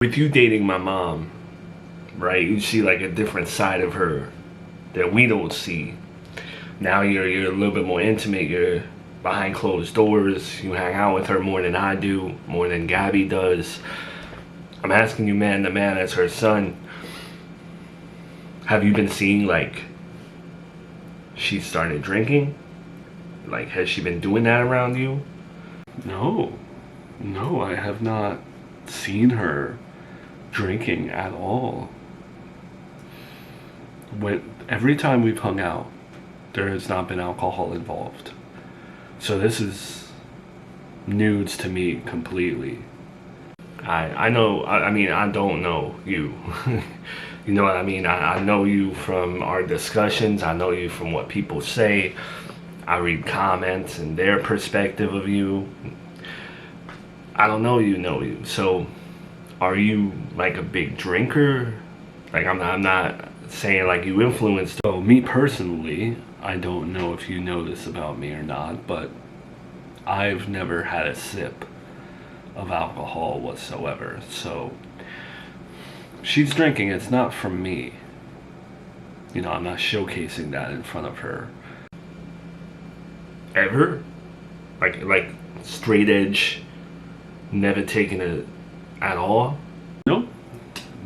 With you dating my mom, right? You see like a different side of her that we don't see. Now you're a little bit more intimate. You're behind closed doors. You hang out with her more than I do, more than Gabby does. I'm asking you, man, the man as her son, have you been seeing like she started drinking? Like, has she been doing that around you? No, I have not seen her drinking at all. Every time we've hung out, there has not been alcohol involved. So this is news to me completely. I know, I mean, I don't know you. You know what I mean? I know you from our discussions. I know you from what people say. I read comments and their perspective of you. I don't know you. So, are you like a big drinker? Like, I'm not saying like you influenced. So me personally, I don't know if you know this about me or not, but I've never had a sip of alcohol whatsoever. So she's drinking, it's not from me. You know, I'm not showcasing that in front of her. Ever? Like straight edge, never taken it at all? Nope.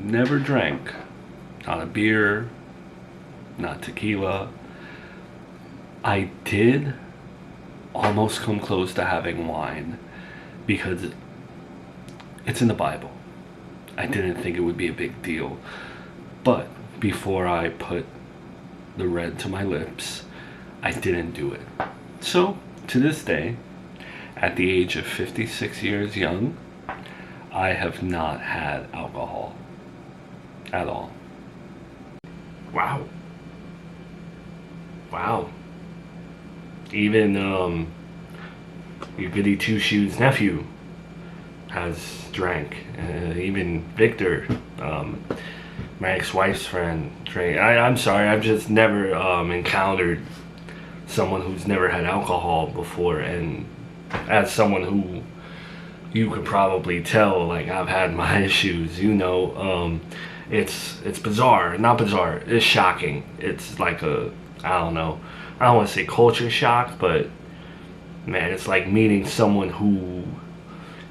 Never drank. Not a beer, not tequila. I did almost come close to having wine because it's in the Bible. I didn't think it would be a big deal. But before I put the red to my lips, I didn't do it. So, to this day, at the age of 56 years young, I have not had alcohol at all. Wow. Even your goody two shoes nephew has drank. Even Victor, my ex-wife's friend, drank. I'm sorry, I've just never encountered someone who's never had alcohol before, and as someone who you could probably tell, like, I've had my issues, you know. It's bizarre, not bizarre, it's shocking. It's like I don't know, I don't want to say culture shock, but man, it's like meeting someone who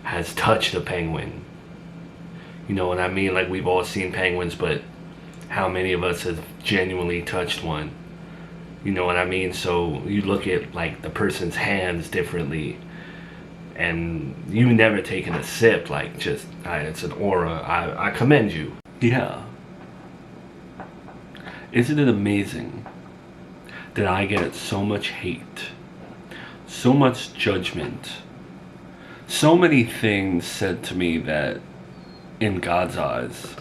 has touched a penguin. You know what I mean? Like, we've all seen penguins, but how many of us have genuinely touched one? You know what I mean? So you look at like the person's hands differently, and you've never taken a sip. Like, just it's an aura. I commend you. Yeah. Isn't it amazing that I get so much hate, so much judgment, so many things said to me that in God's eyes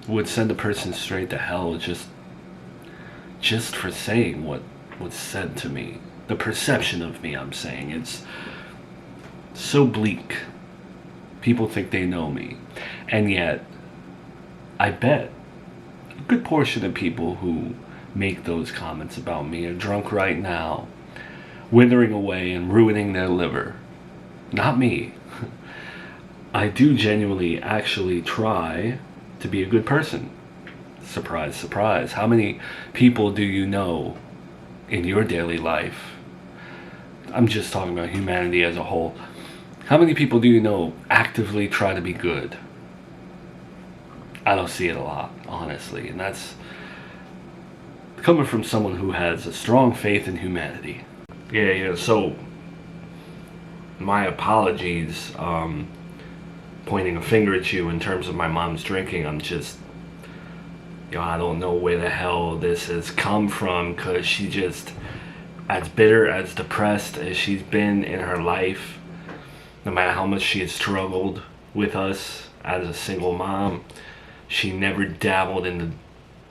would send a person straight to hell just for saying what was said to me. The perception of me, I'm saying, it's so bleak. People think they know me, and yet I bet a good portion of people who make those comments about me are drunk right now, withering away and ruining their liver. Not me. I do genuinely actually try to be a good person. Surprise, surprise. How many people do you know in your daily life? I'm just talking about humanity as a whole. How many people do you know actively try to be good? I don't see it a lot, honestly. And that's coming from someone who has a strong faith in humanity. Yeah, so my apologies, pointing a finger at you in terms of my mom's drinking. I'm just, I don't know where the hell this has come from, because she just, as bitter, as depressed as she's been in her life, no matter how much she has struggled with us as a single mom, she never dabbled in the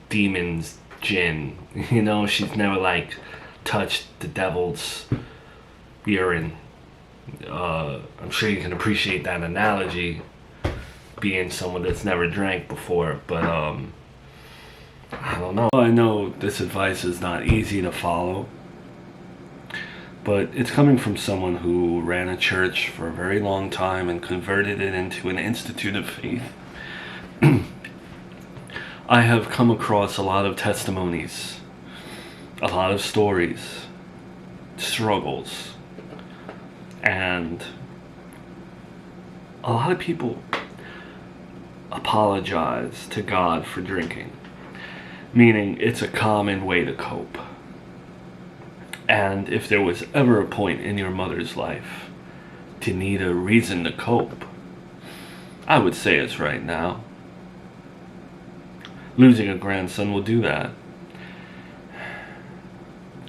demon's gin. You know, she's never like touched the devil's urine. I'm sure you can appreciate that analogy, being someone that's never drank before, but I don't know. I know this advice is not easy to follow, but it's coming from someone who ran a church for a very long time and converted it into an institute of faith. I have come across a lot of testimonies, a lot of stories, struggles, and a lot of people apologize to God for drinking, meaning it's a common way to cope. And if there was ever a point in your mother's life to need a reason to cope, I would say it's right now. Losing a grandson will do that.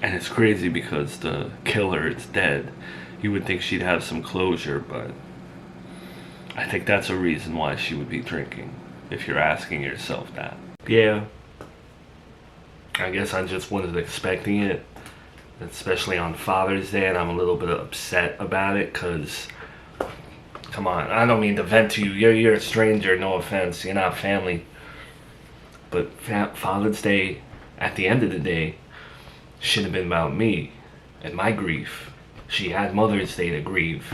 And it's crazy because the killer is dead. You would think she'd have some closure, but I think that's a reason why she would be drinking, if you're asking yourself that. Yeah, I guess I just wasn't expecting it, especially on Father's Day, and I'm a little bit upset about it, because, come on, I don't mean to vent to you. You're a stranger, no offense, you're not family. But Father's Day, at the end of the day, should have been about me and my grief. She had Mother's Day to grieve.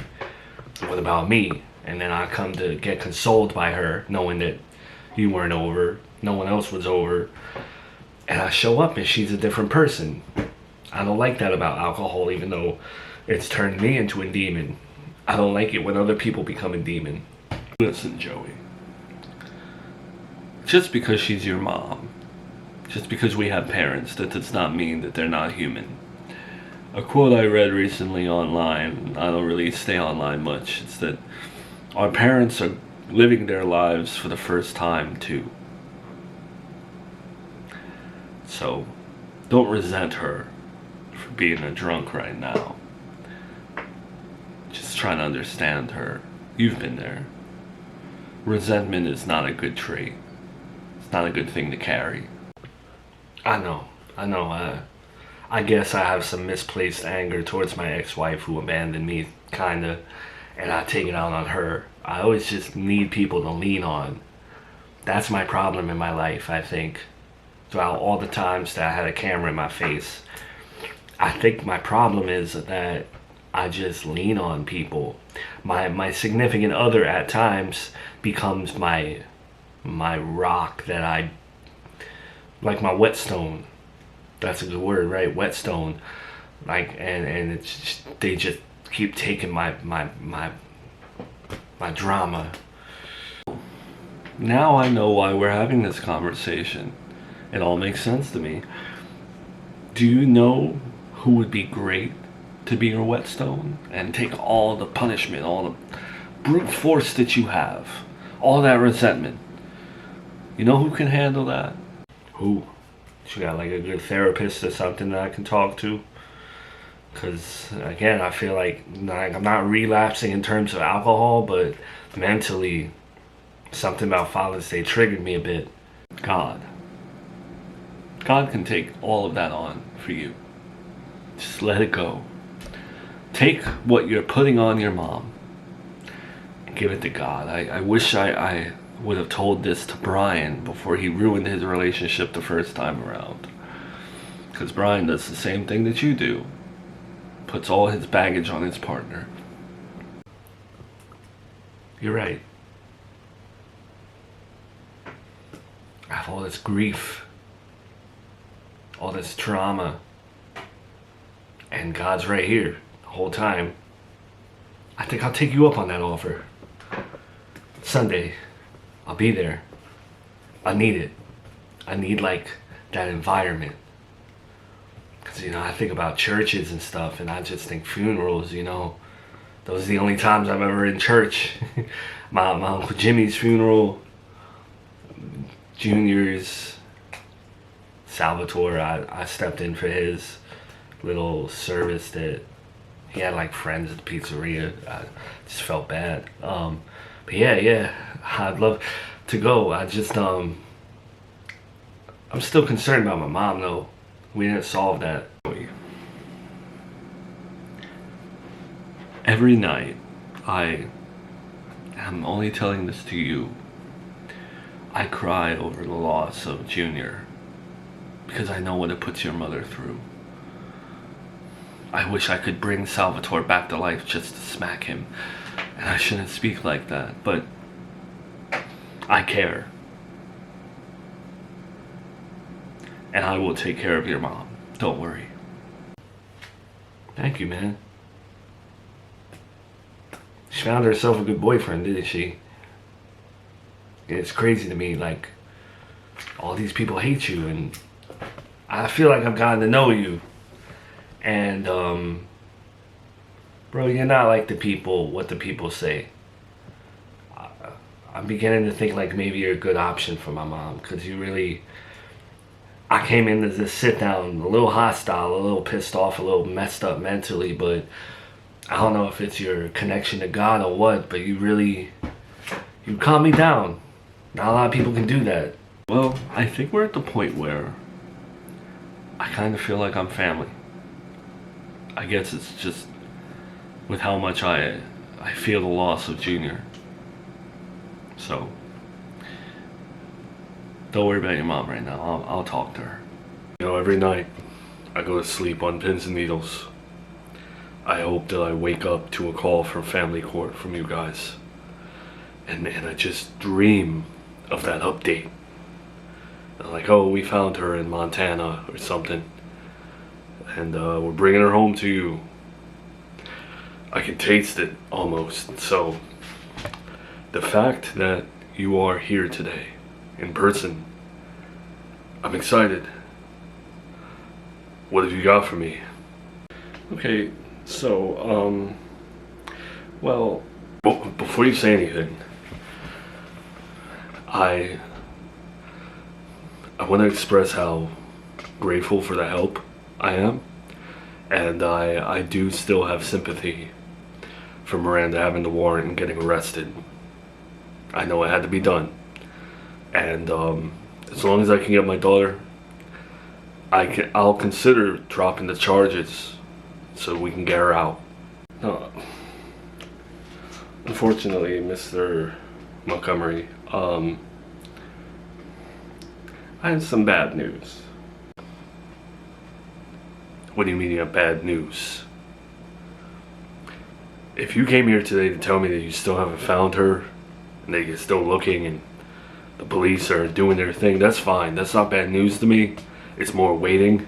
What about me? And then I come to get consoled by her, knowing that you weren't over, no one else was over. And I show up and she's a different person. I don't like that about alcohol, even though it's turned me into a demon. I don't like it when other people become a demon. Listen, Joey. Just because she's your mom, just because we have parents, that does not mean that they're not human. A quote I read recently online, I don't really stay online much, it's that our parents are living their lives for the first time too. So, don't resent her for being a drunk right now. Just trying to understand her. You've been there. Resentment is not a good trait. It's not a good thing to carry. I know. I guess I have some misplaced anger towards my ex-wife who abandoned me, kinda, and I take it out on her. I always just need people to lean on. That's my problem in my life, I think. Throughout all the times that I had a camera in my face, I think my problem is that I just lean on people. My significant other at times becomes my rock that I, like my whetstone. That's a good word, right? Whetstone. Like, and it's just, they just keep taking my drama. Now I know why we're having this conversation. It all makes sense to me. Do you know who would be great to be your whetstone and take all the punishment, all the brute force that you have, all that resentment? You know who can handle that? Who? You got like a good therapist or something that I can talk to? Because again, I feel like I'm not relapsing in terms of alcohol, but mentally, something about Father's Day triggered me a bit. God can take all of that on for you. Just let it go. Take what you're putting on your mom and give it to God. I wish I would have told this to Brian before he ruined his relationship the first time around. Because Brian does the same thing that you do. Puts all his baggage on his partner. You're right. I have all this grief, all this trauma, and God's right here the whole time. I think I'll take you up on that offer. Sunday, I'll be there. I need it. I need like that environment. Because, I think about churches and stuff, and I just think funerals, those are the only times I'm ever in church. my Uncle Jimmy's funeral, Junior's, Salvatore, I stepped in for his little service that he had like friends at the pizzeria. I just felt bad. But yeah, I'd love to go. I just, I'm still concerned about my mom though. We didn't solve that. Every night, I'm only telling this to you, I cry over the loss of Junior because I know what it puts your mother through. I wish I could bring Salvatore back to life just to smack him. And I shouldn't speak like that, but I care. and I will take care of your mom. Don't worry. Thank you, man. She found herself a good boyfriend, didn't she? It's crazy to me, like, all these people hate you, and I feel like I've gotten to know you. And, bro, you're not like what the people say. I'm beginning to think like maybe you're a good option for my mom, because I came in to just sit down, a little hostile, a little pissed off, a little messed up mentally, but I don't know if it's your connection to God or what, but you calm me down. Not a lot of people can do that. Well, I think we're at the point where I kind of feel like I'm family. I guess it's just with how much I feel the loss of Junior. So, don't worry about your mom right now. I'll talk to her. You know, every night I go to sleep on pins and needles. I hope that I wake up to a call from family court from you guys. And I just dream of that update. Like, oh, we found her in Montana or something. And we're bringing her home to you. I can taste it almost. So, the fact that you are here today, in person, I'm excited. What have you got for me? Okay, so, well, before you say anything, I want to express how grateful for the help I am, and I do still have sympathy for Miranda having the warrant and getting arrested. I know it had to be done, and as long as I can get my daughter, I'll consider dropping the charges so we can get her out. No, unfortunately, Mr. Montgomery, I have some bad news. What do you mean you have bad news? If you came here today to tell me that you still haven't found her, and that you're still looking, and the police are doing their thing, that's fine. That's not bad news to me. It's more waiting.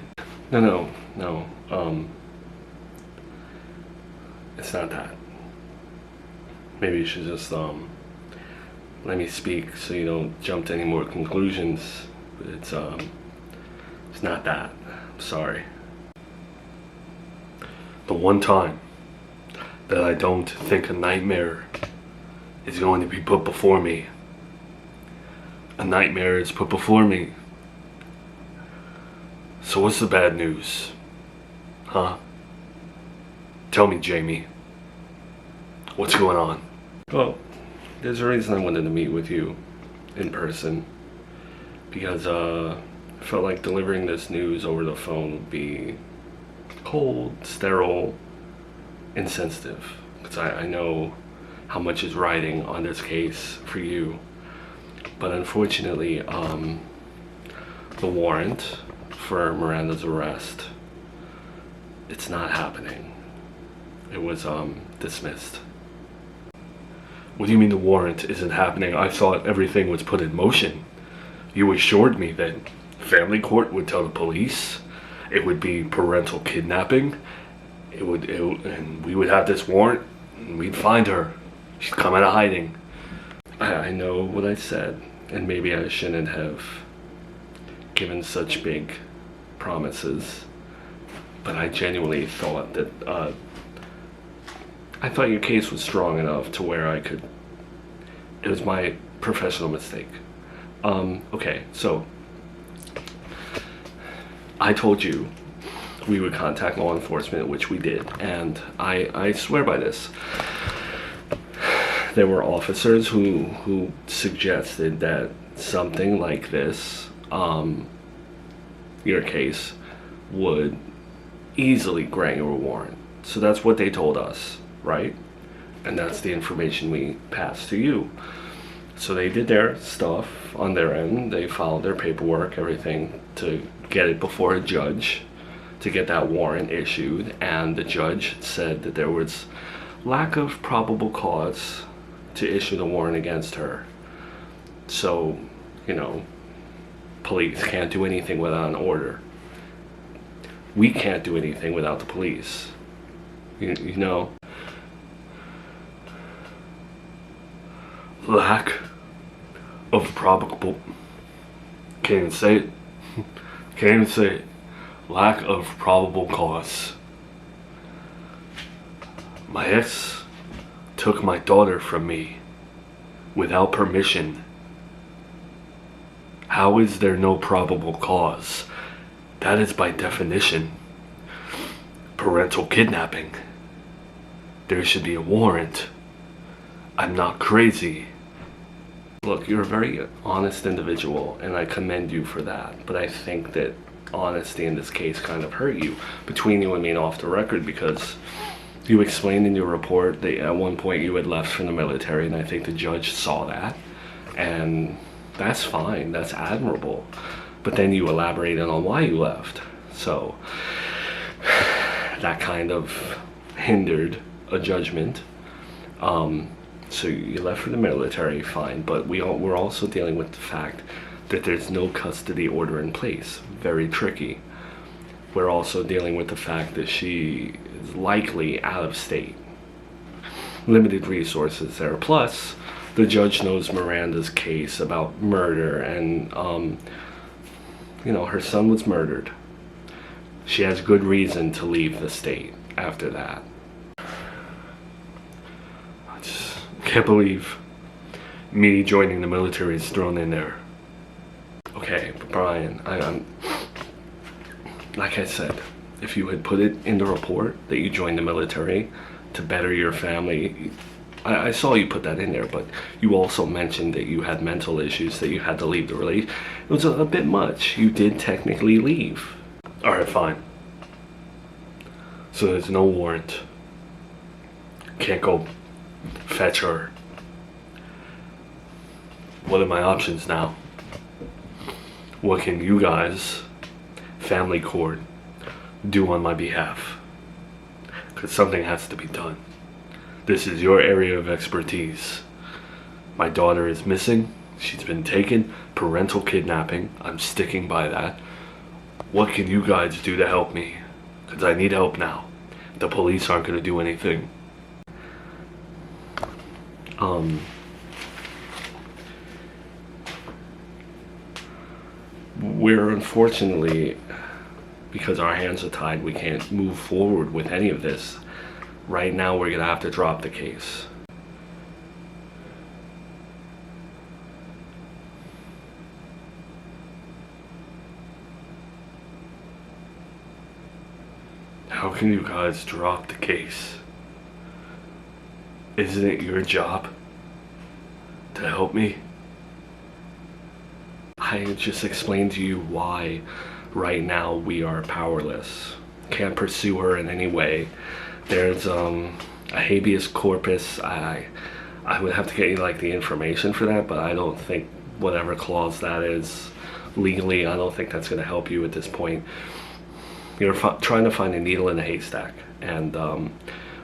No. It's not that. Maybe you should just let me speak so you don't jump to any more conclusions. It's not that. I'm sorry. The one time that I don't think a nightmare is going to be put before me, a nightmare is put before me. So what's the bad news? Huh? Tell me, Jamie. What's going on? Well, there's a reason I wanted to meet with you in person. Because I felt like delivering this news over the phone would be cold, sterile, insensitive. Because I know how much is riding on this case for you. But unfortunately, the warrant for Miranda's arrest, it's not happening. It was dismissed. What do you mean the warrant isn't happening? I thought everything was put in motion. You assured me that family court would tell the police. It would be parental kidnapping. And we would have this warrant, and we'd find her. She'd come out of hiding. I know what I said, and maybe I shouldn't have given such big promises, but I genuinely thought that I thought your case was strong enough to where I could. It was my professional mistake. Okay, so I told you we would contact law enforcement, which we did, and I swear by this. There were officers who suggested that something like this, your case, would easily grant you a warrant. So that's what they told us, right? And that's the information we passed to you. So they did their stuff on their end. They filed their paperwork, everything, to get it before a judge, to get that warrant issued. And the judge said that there was lack of probable cause to issue the warrant against her. So, police can't do anything without an order. We can't do anything without the police. You know? Lack of probable... Can't even say it. Can't even say it. Lack of probable cause. My ex took my daughter from me without permission. How is there no probable cause? That is by definition parental kidnapping. There should be a warrant. I'm not crazy. Look, you're a very honest individual, and I commend you for that. But I think that honesty in this case kind of hurt you, between you and me and off the record, because you explained in your report that at one point you had left from the military, and I think the judge saw that. And that's fine, that's admirable. But then you elaborated on why you left. So that kind of hindered a judgment. So you left for the military, fine, but we're also dealing with the fact that there's no custody order in place. Very tricky. We're also dealing with the fact that she is likely out of state. Limited resources there. Plus, the judge knows Miranda's case about murder, and her son was murdered. She has good reason to leave the state after that. I just can't believe me joining the military is thrown in there. Okay, but Brian, I'm like I said, if you had put it in the report that you joined the military to better your family, I saw you put that in there, but you also mentioned that you had mental issues, that you had to leave the relief. It was a bit much. You did technically leave. Alright, fine. So there's no warrant. Can't go fetch her. What are my options now? What can you guys, family court, do on my behalf? Because something has to be done. This is your area of expertise. My daughter is missing. She's been taken. Parental kidnapping. I'm sticking by that. What can you guys do to help me? Because I need help now. The police aren't going to do anything. We're unfortunately, because our hands are tied, we can't move forward with any of this. Right now, we're going to have to drop the case. How can you guys drop the case? Isn't it your job to help me? I just explained to you why right now we are powerless. Can't pursue her in any way. There's a habeas corpus. I would have to get you the information for that, but I don't think whatever clause that is legally, I don't think that's going to help you at this point. You're trying to find a needle in a haystack, and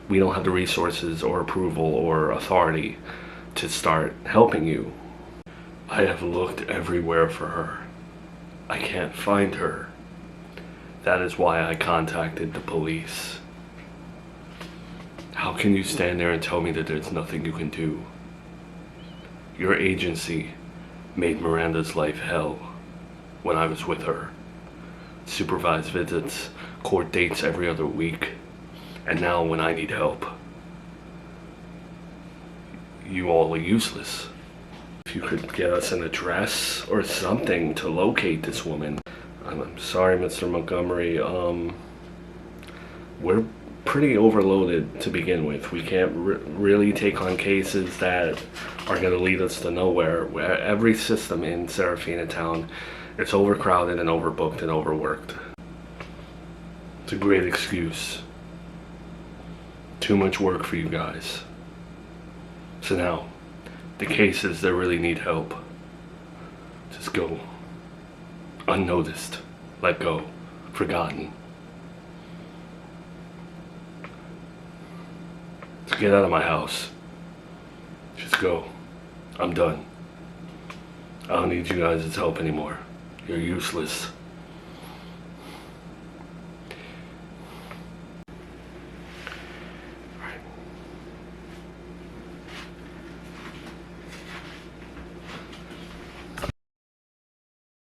we don't have the resources or approval or authority to start helping you. I have looked everywhere for her. I can't find her. That is why I contacted the police. How can you stand there and tell me that there's nothing you can do? Your agency made Miranda's life hell when I was with her. Supervised visits, court dates every other week, and now when I need help, you all are useless. If you could get us an address or something to locate this woman. I'm sorry, Mr. Montgomery. We're pretty overloaded to begin with. We can't really take on cases that are going to lead us to nowhere. Every system in Serafina Town, it's overcrowded and overbooked and overworked. It's a great excuse. Too much work for you guys. So now, the cases that really need help, just go unnoticed, let go, forgotten. Just get out of my house. Just go. I'm done. I don't need you guys' help anymore. You're useless.